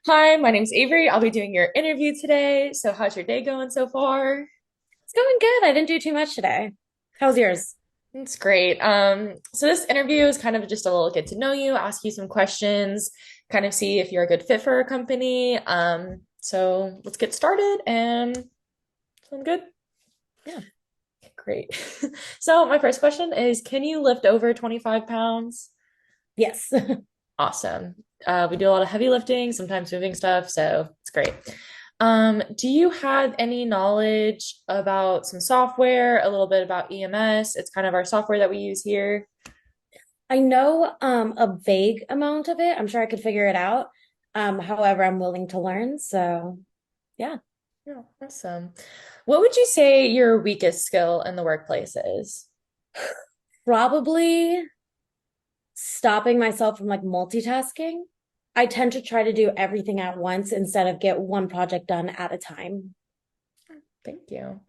Hi, my name's Avery. I'll be doing your interview today. So, how's your day going so far? It's going good. I didn't do too much today. How's yours? It's great. So this interview is kind of just a little get to know you, ask you some questions, kind of see if you're a good fit for our company. So let's get started and sound good? Yeah. Great. So my first question is, can you lift over 25 pounds? Yes. Awesome. We do a lot of heavy lifting, sometimes moving stuff, so it's great. Do you have any knowledge about some software, a little bit about EMS? It's kind of our software that we use here. I know a vague amount of it. I'm sure I could figure it out. However, I'm willing to learn. So, yeah. Yeah, awesome. What would you say your weakest skill in the workplace is? Probably stopping myself from like multitasking. I tend to try to do everything at once instead of get one project done at a time. Thank you.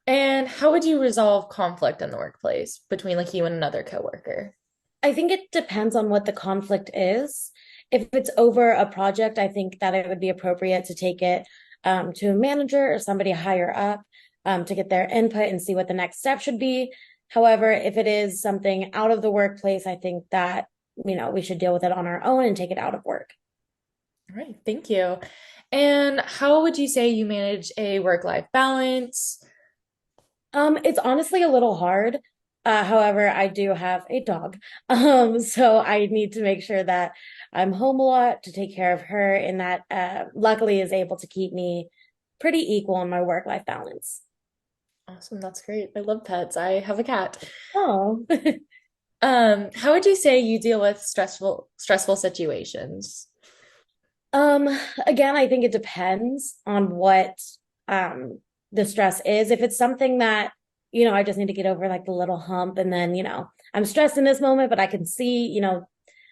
And how would you resolve conflict in the workplace between like you and another coworker? I think it depends on what the conflict is. If it's over a project, I think that it would be appropriate to take it to a manager or somebody higher up to get their input and see what the next step should be. However, if it is something out of the workplace, I think that, we should deal with it on our own and take it out of work. All right, thank you. And how would you say you manage a work-life balance? It's honestly a little hard. However, I do have a dog. So I need to make sure that I'm home a lot to take care of her, and that luckily is able to keep me pretty equal in my work-life balance. Awesome, that's great. I love pets. I have a cat. Oh. How would you say you deal with stressful situations? Um, Again, I think it depends on what um the stress is. If it's something that, I just need to get over like the little hump, and then, I'm stressed in this moment, but I can see,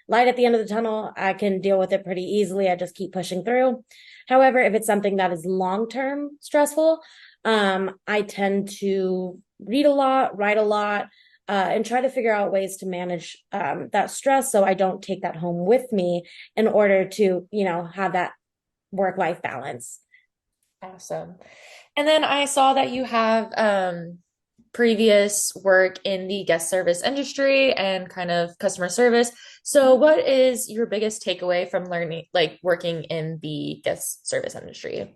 light at the end of the tunnel, I can deal with it pretty easily. I just keep pushing through. However, if it's something that is long-term stressful, I tend to read a lot, write a lot, and try to figure out ways to manage that stress so I don't take that home with me in order to, have that work-life balance. Awesome. And then I saw that you have previous work in the guest service industry and kind of customer service. So, what is your biggest takeaway from learning, like working in the guest service industry?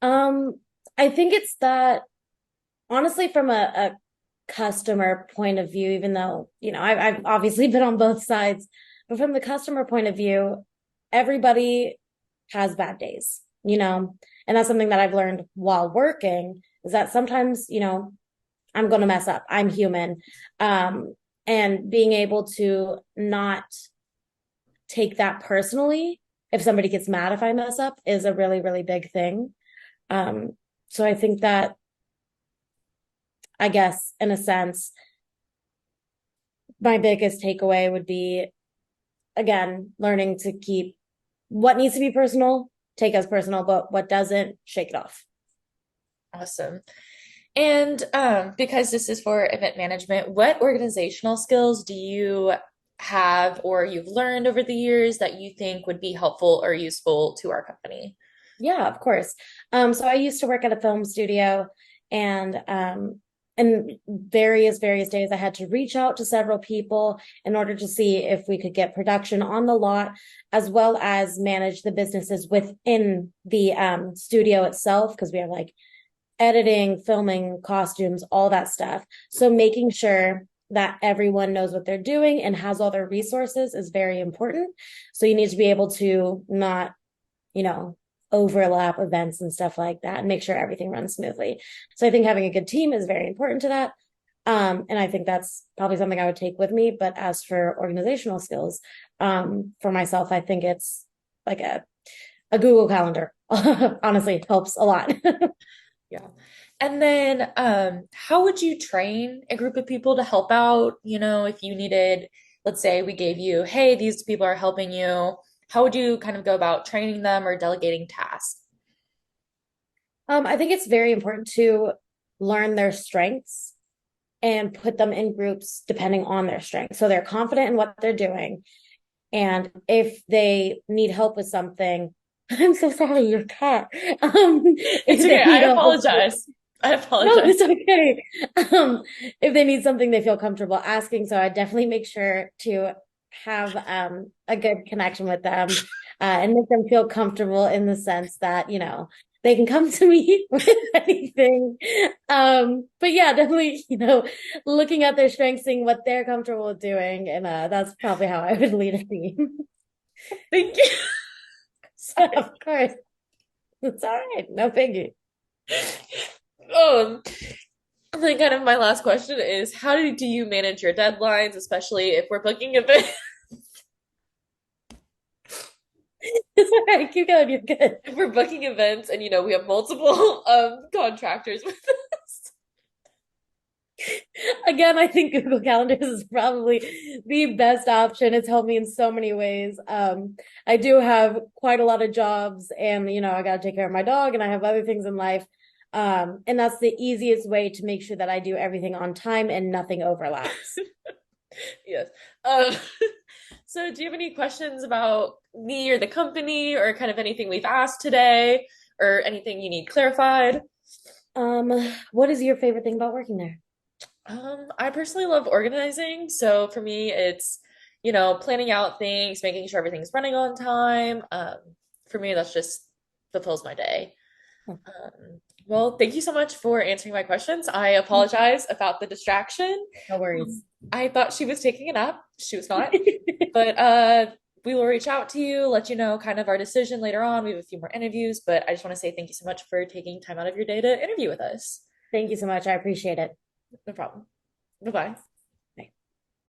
Um, I think it's that honestly, from a customer point of view, even though, I've obviously been on both sides, but from the customer point of view, everybody has bad days, and that's something that I've learned while working is that sometimes, I'm going to mess up. I'm human. Um, and being able to not take that personally if somebody gets mad if I mess up is a really, really big thing. Um, so I think that, I guess, in a sense, my biggest takeaway would be, again, learning to keep what needs to be personal, take as personal, but what doesn't, shake it off. Awesome. And because this is for event management, what organizational skills do you have or you've learned over the years that you think would be helpful or useful to our company? Yeah, of course. So I used to work at a film studio, and various days I had to reach out to several people in order to see if we could get production on the lot, as well as manage the businesses within the studio itself, because we have like editing, filming, costumes, all that stuff. So making sure that everyone knows what they're doing and has all their resources is very important. So you need to be able to not, you know, overlap events and stuff like that and make sure everything runs smoothly. So I think having a good team is very important to that. And I think that's probably something I would take with me. But as for organizational skills, for myself, I think it's like a Google Calendar. Honestly, helps a lot. Yeah. And then, how would you train a group of people to help out? You know, if you needed, let's say we gave you, hey, these people are helping you. How would you kind of go about training them or delegating tasks? I think it's very important to learn their strengths and put them in groups depending on their strengths. So they're confident in what they're doing. And if they need help with something, I'm so sorry, your cat. It's If okay. they I need a hold, apologize. I no, apologize. it's okay. If they need something they feel comfortable asking, so I definitely make sure to have a good connection with them and make them feel comfortable in the sense that, they can come to me with anything. But yeah, definitely, looking at their strengths, seeing what they're comfortable with doing, and that's probably how I would lead a team. Thank you. Sorry. Of course, it's all right, no biggie. Um, and then kind of my last question is, how do you manage your deadlines, especially if we're booking events? It's all right, keep going, you're good. If we're booking events and we have multiple contractors with us. Again, I think Google Calendars is probably the best option. It's helped me in so many ways. I do have quite a lot of jobs, and I got to take care of my dog, and I have other things in life. And that's the easiest way to make sure that I do everything on time and nothing overlaps. Yes. So do you have any questions about me or the company or kind of anything we've asked today or anything you need clarified? Um, what is your favorite thing about working there? I personally love organizing. So for me, it's, planning out things, making sure everything's running on time. For me, that's just fulfills my day. Well, thank you so much for answering my questions. I apologize about the distraction. No worries. Um, I thought she was taking a nap. She was not. But we will reach out to you, let you know kind of our decision later on. We have a few more interviews, but I just want to say thank you so much for taking time out of your day to interview with us. Thank you so much. I appreciate it. No problem. Bye-bye.